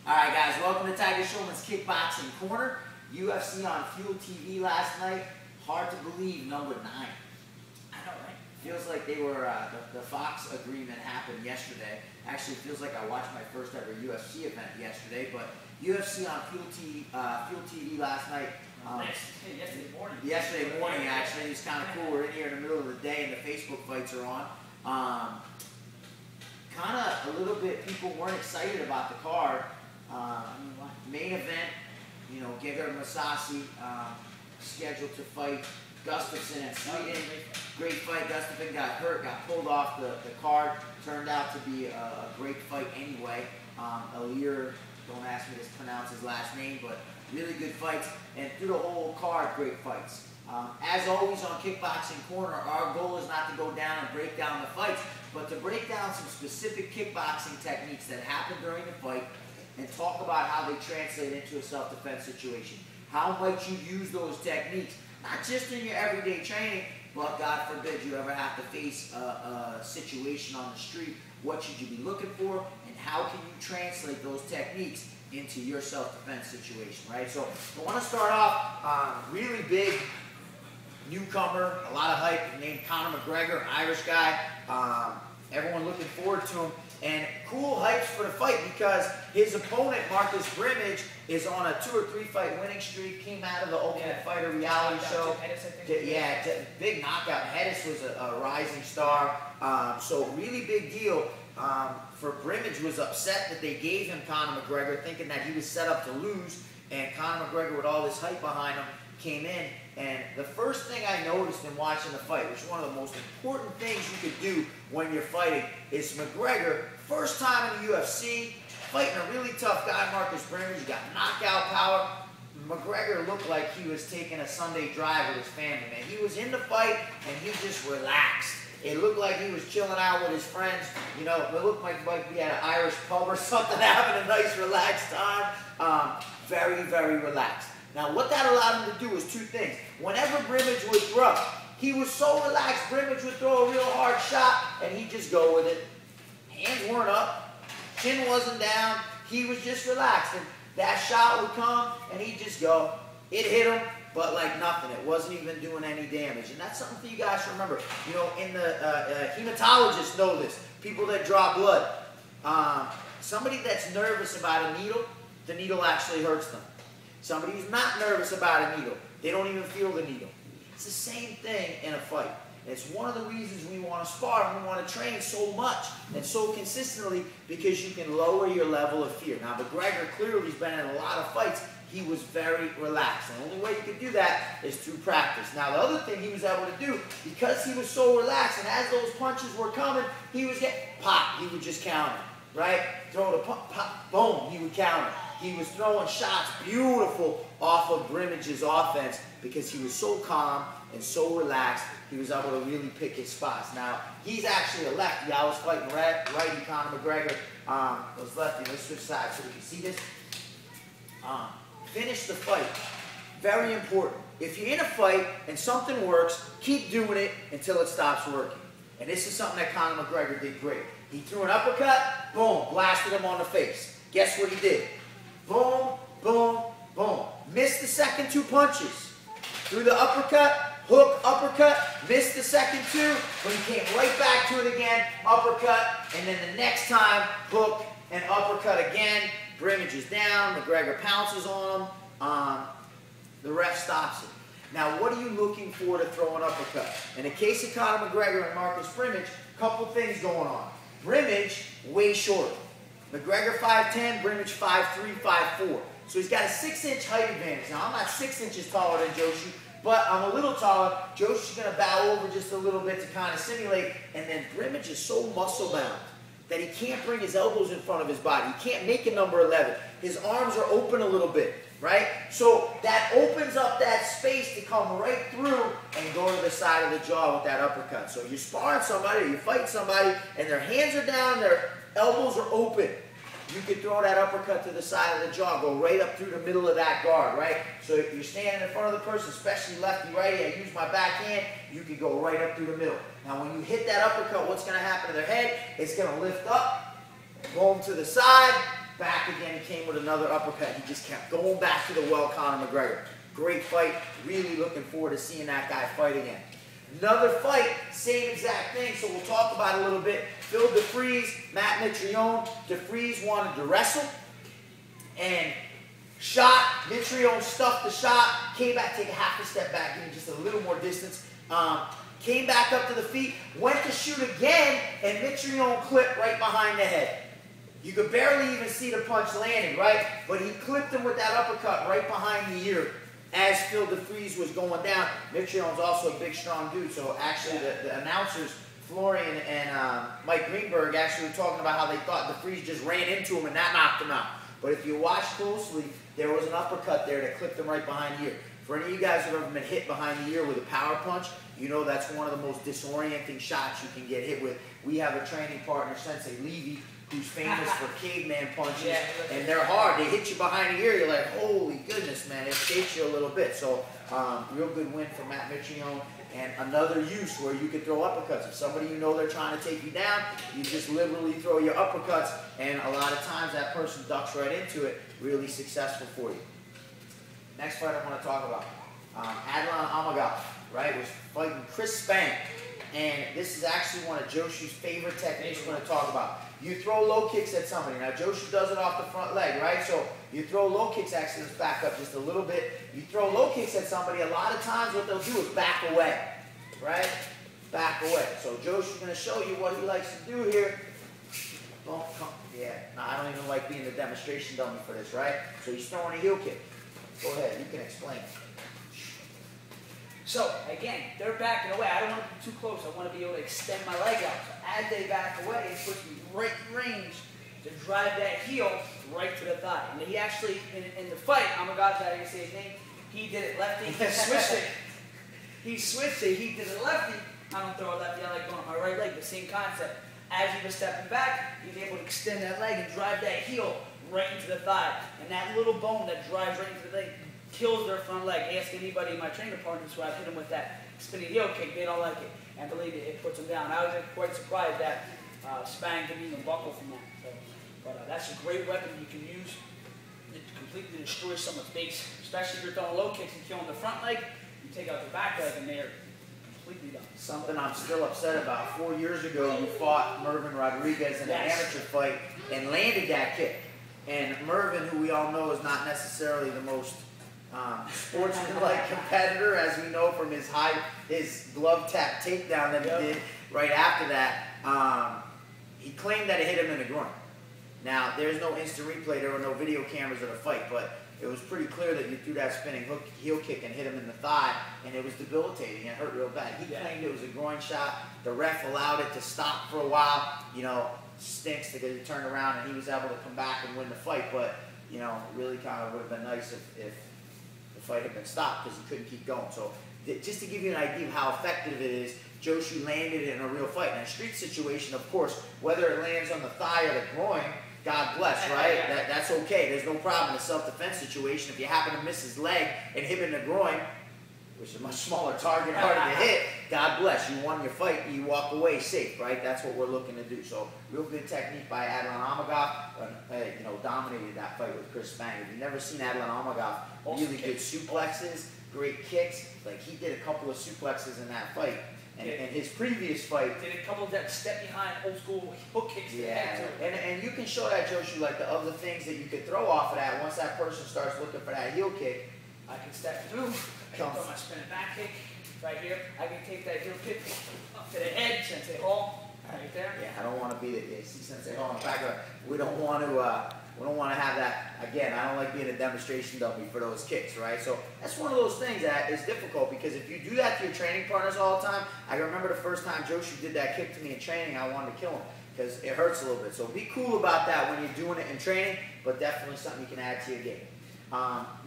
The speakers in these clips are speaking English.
Alright guys, welcome to Tiger Schulman's Kickboxing Corner. UFC on Fuel TV last night. Hard to believe, number 9. I know, right? Feels like they were, the Fox agreement happened yesterday. Actually, feels like I watched my first ever UFC event yesterday, but UFC on Fuel TV last night. Yesterday morning, actually. It's kind of cool. We're in here in the middle of the day and the Facebook fights are on. Kind of a little bit, people weren't excited about the card. Main event, you know, Gegard Mousasi scheduled to fight Gustafsson in Sweden. Great fight. Gustafsson got hurt, got pulled off the card. Turned out to be a great fight anyway. Alir, don't ask me to pronounce his last name, but really good fights. And through the whole card, great fights. As always on Kickboxing Corner, our goal is not to go down and break down the fights, but to break down some specific kickboxing techniques that happen during the fight and talk about how they translate into a self-defense situation. How might you use those techniques, not just in your everyday training, but God forbid you ever have to face a situation on the street. What should you be looking for, and how can you translate those techniques into your self-defense situation, right? So I want to start off really big newcomer, a lot of hype, named Conor McGregor, Irish guy. Everyone looking forward to him. And cool hypes for the fight because his opponent, Marcus Brimage, is on a 2 or 3 fight winning streak. Came out of the Ultimate Fighter reality show. Big knockout. Hedis was a rising star. So really big deal. For Brimage was upset that they gave him Conor McGregor, thinking that he was set up to lose. And Conor McGregor, with all this hype behind him, came in. And the first thing I noticed in watching the fight, which is one of the most important things you could do when you're fighting, is McGregor, first time in the UFC, fighting a really tough guy, Marcus Brimage, got knockout power. McGregor looked like he was taking a Sunday drive with his family, man. He was in the fight, and he just relaxed. It looked like he was chilling out with his friends. You know, it looked like we had an Irish pub or something, having a nice, relaxed time. Very, very relaxed. Now, what that allowed him to do was 2 things. Whenever Brimage would throw, he was so relaxed, Brimage would throw a real hard shot, and he'd just go with it. Hands weren't up, chin wasn't down, he was just relaxed. And that shot would come, and he'd just go. It hit him, but like nothing. It wasn't even doing any damage. And that's something for you guys to remember. You know, in the hematologists know this, people that draw blood. Somebody that's nervous about a needle, the needle actually hurts them. Somebody who's not nervous about a needle, they don't even feel the needle. It's the same thing in a fight. It's one of the reasons we want to spar and we want to train so much and so consistently, because you can lower your level of fear. Now, McGregor clearly has been in a lot of fights. He was very relaxed. The only way you can do that is through practice. Now, the other thing he was able to do, because he was so relaxed, and as those punches were coming, he was getting pop. He would just counter, right? Throw the pop, pop, boom, he would counter. He was throwing shots beautiful off of Brimage's offense because he was so calm and so relaxed. He was able to really pick his spots. Now, he's actually a lefty. I was fighting righty Conor McGregor. Was lefty. Let's switch sides so we can see this. Finish the fight. Very important. If you're in a fight and something works, keep doing it until it stops working. And this is something that Conor McGregor did great. He threw an uppercut, boom, blasted him on the face. Guess what he did? Boom, boom, boom. Missed the second 2 punches. Threw the uppercut, hook, uppercut, missed the second 2, but he came right back to it again, uppercut, and then the next time, hook and uppercut again. Brimage is down, McGregor pounces on him, the ref stops it. Now, what are you looking for to throw an uppercut? In the case of Conor McGregor and Marcus Brimage, a couple things going on. Brimage, way short. McGregor 5'10", Brimage 5'3", 5'4". So he's got a 6-inch height advantage. Now, I'm not 6 inches taller than Joshi, but I'm a little taller. Joshi's going to bow over just a little bit to kind of simulate. And then Brimage is so muscle-bound that he can't bring his elbows in front of his body. He can't make a number 11. His arms are open a little bit, right? So that opens up that space to come right through and go to the side of the jaw with that uppercut. So you're sparring somebody, or you're fighting somebody, and their hands are down, their elbows are open. You could throw that uppercut to the side of the jaw, go right up through the middle of that guard, right? So if you're standing in front of the person, especially lefty, righty, I use my backhand, you could go right up through the middle. Now when you hit that uppercut, what's going to happen to their head? It's going to lift up, go them to the side, back again, he came with another uppercut. He just kept going back to the well, Conor McGregor. Great fight. Really looking forward to seeing that guy fight again. Another fight, same exact thing, so we'll talk about it a little bit. Phil DeFries, Matt Mitrione. DeFries wanted to wrestle and shot. Mitrione stuffed the shot, came back, take a half a step back, give him just a little more distance. Came back up to the feet, went to shoot again, and Mitrione clipped right behind the head. You could barely even see the punch landing, right? But he clipped him with that uppercut right behind the ear as Phil DeFries was going down. Mitrione's also a big, strong dude, so actually the announcers, Florian and Mike Greenberg, actually were talking about how they thought DeFries just ran into him and that knocked him out. But if you watch closely, there was an uppercut there that clipped him right behind the ear. For any of you guys who have ever been hit behind the ear with a power punch, you know that's one of the most disorienting shots you can get hit with. We have a training partner, Sensei Levy, who's famous for caveman punches, and they're hard. They hit you behind the ear, you're like, holy goodness, man, it shakes you a little bit. So, real good win for Matt Mitrione, and another use where you can throw uppercuts. If somebody you know they're trying to take you down, you just literally throw your uppercuts, and a lot of times that person ducks right into it. Really successful for you. Next fight I want to talk about, Adlan Amagov, right, was fighting Chris Spank. And this is actually one of Joshu's favorite techniques we're going to talk about. You throw low kicks at somebody. Now, Joshu does it off the front leg, right? So you throw low kicks, actually, let's back up just a little bit. You throw low kicks at somebody, a lot of times what they'll do is back away, right? Back away. So Joshu's going to show you what he likes to do here. Don't come, yeah. Now, I don't even like being the demonstration dummy for this, right? So he's throwing a heel kick. Go ahead, you can explain. So, again, they're backing away. I don't want to be too close. I want to be able to extend my leg out. So as they back away, it puts me right in range to drive that heel right to the thigh. And he actually, in the fight, Amagov, I didn't say his name, he did it lefty, he switched it. He switched it, he did it lefty. I don't throw a lefty, I like going on my right leg, the same concept. As he was stepping back, he was able to extend that leg and drive that heel right into the thigh. And that little bone that drives right into the leg kills their front leg. Ask anybody in my training partners who I hit them with that spinning heel kick, they don't like it. And believe it, it puts them down. I was quite surprised that Spang didn't even buckle from that. So, but that's a great weapon you can use to completely destroy someone's base. Especially if you're throwing low kicks and killing the front leg, you take out the back leg and they're completely done. Something I'm still upset about. 4 years ago, you fought Mervin Rodriguez in an amateur fight and landed that kick. And Mervin, who we all know is not necessarily the most sportsman-like competitor, as we know from his glove tap takedown that he did right after that. He claimed that it hit him in the groin. Now, there's no instant replay, there were no video cameras of the fight, but it was pretty clear that you threw that spinning heel kick and hit him in the thigh, and it was debilitating. It hurt real bad. He claimed it was a groin shot. The ref allowed it to stop for a while. You know, stinks because he turned around and he was able to come back and win the fight, but, you know, really kind of would have been nice if the fight had been stopped because he couldn't keep going. So just to give you an idea of how effective it is, Joshu landed it in a real fight. In a street situation, of course, whether it lands on the thigh or the groin, God bless, right? That's okay. There's no problem in a self-defense situation. If you happen to miss his leg and hit him in the groin, which is a much smaller target, harder to hit, God bless. You won your fight, you walk away safe, right? That's what we're looking to do. So, real good technique by Adlan Amagov. You know, dominated that fight with Chris Spank. If you've never seen Adlan Amagov, really good suplexes, great kicks. Like, he did a couple of suplexes in that fight. And his previous fight, did a couple of that step behind old school hook kicks. Yeah, and you can show that, Joshu, like the other things that you could throw off of that. Once that person starts looking for that heel kick, I can step through. I can throw my spinning back kick right here. I can take that heel kick up to the head, Sensei Hall, right there. Yeah, I don't want to be the see Sensei Hall in the back. We don't want to have that. Again, I don't like being a demonstration dummy for those kicks, right? So that's one of those things that is difficult because if you do that to your training partners all the time, I remember the first time Joshu did that kick to me in training, I wanted to kill him because it hurts a little bit. So be cool about that when you're doing it in training, but definitely something you can add to your game.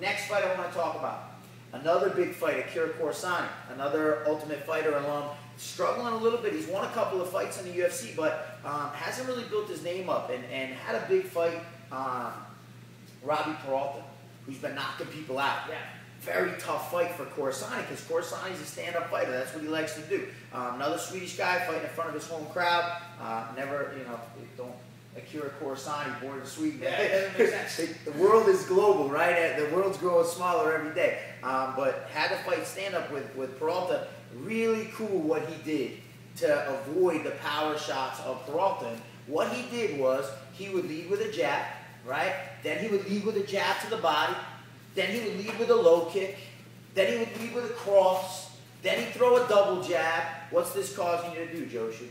Next fight I want to talk about. Another big fight, Akira Corsani, another Ultimate Fighter alum, struggling a little bit. He's won a couple of fights in the UFC, but hasn't really built his name up and had a big fight. Robbie Peralta, who's been knocking people out. Yeah. Very tough fight for Corsani because Corsani's a stand-up fighter. That's what he likes to do. Another Swedish guy fighting in front of his home crowd. Never, you know, don't Akira Kurosawa, born in Sweden. Yeah, it doesn't make sense. The world is global, right? The world's growing smaller every day. But had to fight stand-up with Peralta. Really cool what he did to avoid the power shots of Peralta. And what he did was he would lead with a jab, right? Then he would lead with a jab to the body. Then he would lead with a low kick. Then he would lead with a cross. Then he'd throw a double jab. What's this causing you to do, Joshua?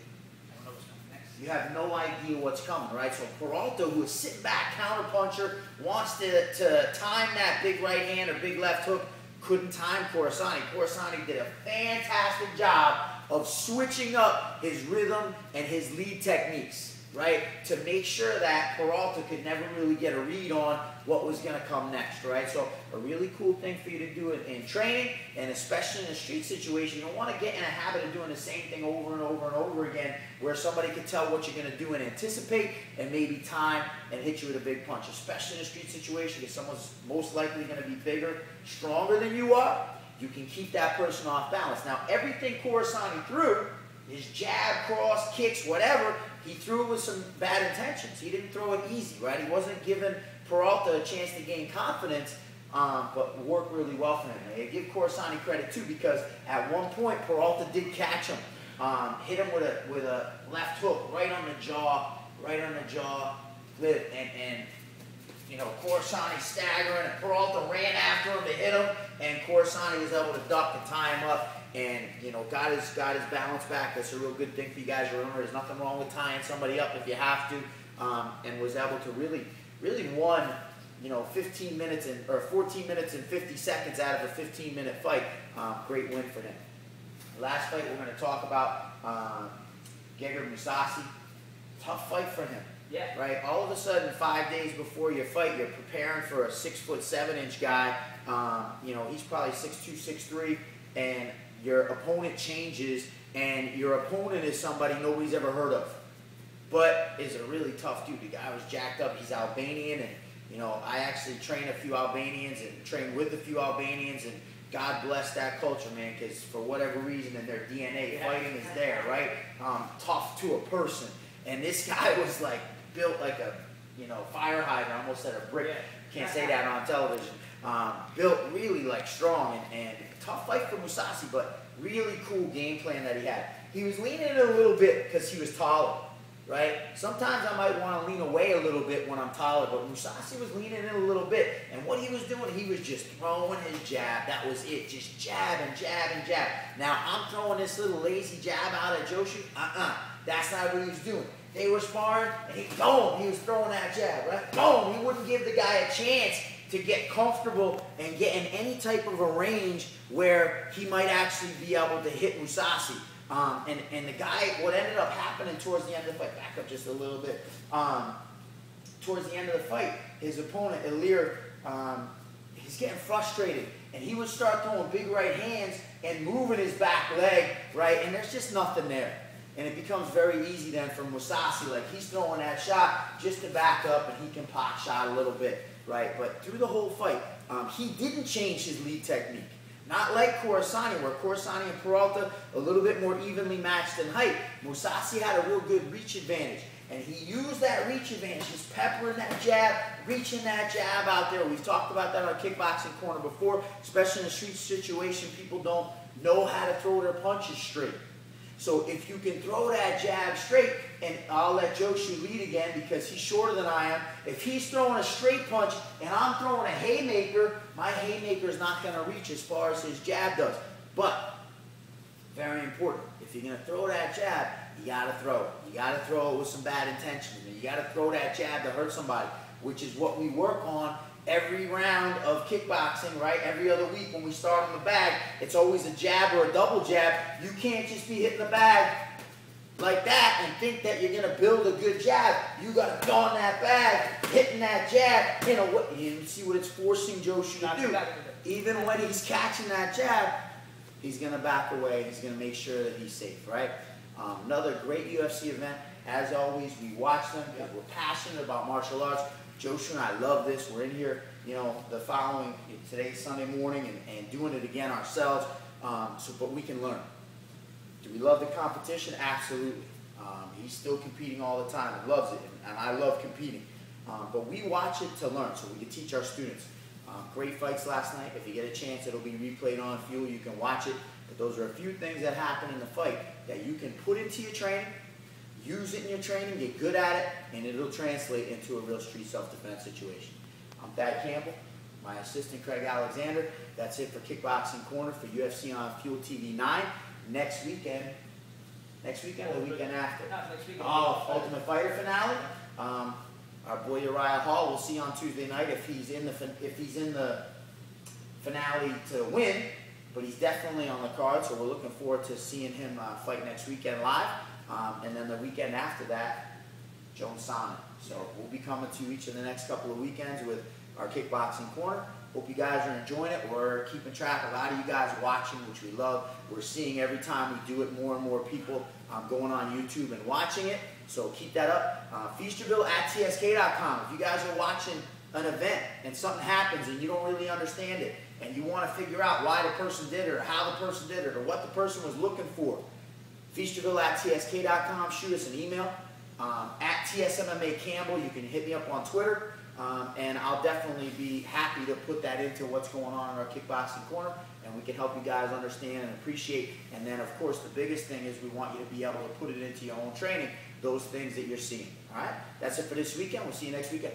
You have no idea what's coming, right? So Peralta, who is sitting back, counterpuncher, wants to time that big right hand or big left hook, couldn't time Corassani. Corassani did a fantastic job of switching up his rhythm and his lead techniques, right? To make sure that Peralta could never really get a read on what was going to come next, right? So a really cool thing for you to do in training, and especially in a street situation. You don't want to get in a habit of doing the same thing over and over and over again where somebody can tell what you're going to do and anticipate and maybe time and hit you with a big punch, especially in a street situation because someone's most likely going to be bigger, stronger than you are. You can keep that person off balance. Now, everything Corassani threw, his jab, cross, kicks, whatever, he threw it with some bad intentions. He didn't throw it easy, right? He wasn't giving Peralta a chance to gain confidence, but worked really well for him. I give Corassani credit too because at one point Peralta did catch him, hit him with a left hook right on the jaw, and you know, Corassani staggering, and Peralta ran after him to hit him, and Corassani was able to duck and tie him up, and you know, got his balance back. That's a real good thing for you guys to remember. There's nothing wrong with tying somebody up if you have to, and was able to really won, you know, 15 minutes or 14 minutes and 50 seconds out of a 15-minute fight. Great win for him. Last fight we're going to talk about, Gegard Mousasi. Tough fight for him. Yeah. Right? All of a sudden, 5 days before your fight, you're preparing for a 6'7" guy. You know, he's probably 6'2", 6'3", and your opponent changes, and your opponent is somebody nobody's ever heard of, but is a really tough dude. The guy was jacked up. He's Albanian, and you know, I actually train a few Albanians and train with a few Albanians, and God bless that culture, man, because for whatever reason in their DNA, fighting is there, right? Tough to a person. And this guy was like built like a, you know, fire hydrant. I almost said a brick. Can't say that on television. Built really like strong and tough fight for Mousasi, but really cool game plan that he had. He was leaning in a little bit because he was taller, right? Sometimes I might want to lean away a little bit when I'm taller, but Mousasi was leaning in a little bit. And what he was doing, he was just throwing his jab. That was it. Just jab and jab and jab. Now, I'm throwing this little lazy jab out at Joshua. That's not what he was doing. They were sparring, and he was throwing that jab, right? Boom! He wouldn't give the guy a chance to get comfortable and get in any type of a range where he might actually be able to hit Mousasi. And the guy, what ended up happening towards the end of the fight, back up just a little bit, towards the end of the fight, his opponent, Ilir, he's getting frustrated, and he would start throwing big right hands and moving his back leg, right, and there's just nothing there. And it becomes very easy then for Mousasi, like he's throwing that shot just to back up and he can pot shot a little bit, right? But through the whole fight, he didn't change his lead technique. Not like Corassani, where Corassani and Peralta a little bit more evenly matched in height. Mousasi had a real good reach advantage. And he used that reach advantage, just peppering that jab, reaching that jab out there. We've talked about that on Kickboxing Corner before, especially in a street situation. People don't know how to throw their punches straight. So if you can throw that jab straight, and I'll let Joshua lead again because he's shorter than I am. If he's throwing a straight punch and I'm throwing a haymaker, my haymaker is not going to reach as far as his jab does. But, very important, if you're going to throw that jab, you got to throw it. You got to throw it with some bad intentions. You got to throw that jab to hurt somebody, which is what we work on every round of kickboxing, right? Every other week when we start on the bag, it's always a jab or a double jab. You can't just be hitting the bag like that and think that you're going to build a good jab. You got to go on that bag, hitting that jab. You know what? You see what it's forcing Joshua to do. Even when he's catching that jab, he's going to back away. He's going to make sure that he's safe, right? Another great UFC event. As always, we watch them because we're passionate about martial arts. Joshua and I love this. We're in here, you know, the following, today's Sunday morning and doing it again ourselves, but we can learn. Do we love the competition? Absolutely. He's still competing all the time and loves it, and I love competing. But we watch it to learn, so we can teach our students. Great fights last night. If you get a chance, it'll be replayed on Fuel. You can watch it. But those are a few things that happen in the fight that you can put into your training, use it in your training, get good at it, and it'll translate into a real street self-defense situation. I'm Thad Campbell, my assistant Craig Alexander. That's it for Kickboxing Corner for UFC on Fuel TV 9. Next weekend or the weekend after? Not next weekend. Oh, Ultimate Fighter finale. Our boy Uriah Hall, we'll see on Tuesday night if he's in the finale to win, but he's definitely on the card, so we're looking forward to seeing him fight next weekend live. And then the weekend after that, Joan Sonic. So we'll be coming to each of the next couple of weekends with our Kickboxing Corner. Hope you guys are enjoying it. We're keeping track of a lot of you guys watching, which we love. We're seeing every time we do it, more and more people going on YouTube and watching it. So keep that up. Feast your bill at tsk.com. If you guys are watching an event and something happens and you don't really understand it, and you want to figure out why the person did it, or how the person did it, or what the person was looking for, Feast your bill at tsk.com. Shoot us an email. At TSMMA Campbell. You can hit me up on Twitter. And I'll definitely be happy to put that into what's going on in our Kickboxing Corner, and we can help you guys understand and appreciate. And then, of course, the biggest thing is we want you to be able to put it into your own training, those things that you're seeing. All right? That's it for this weekend. We'll see you next weekend.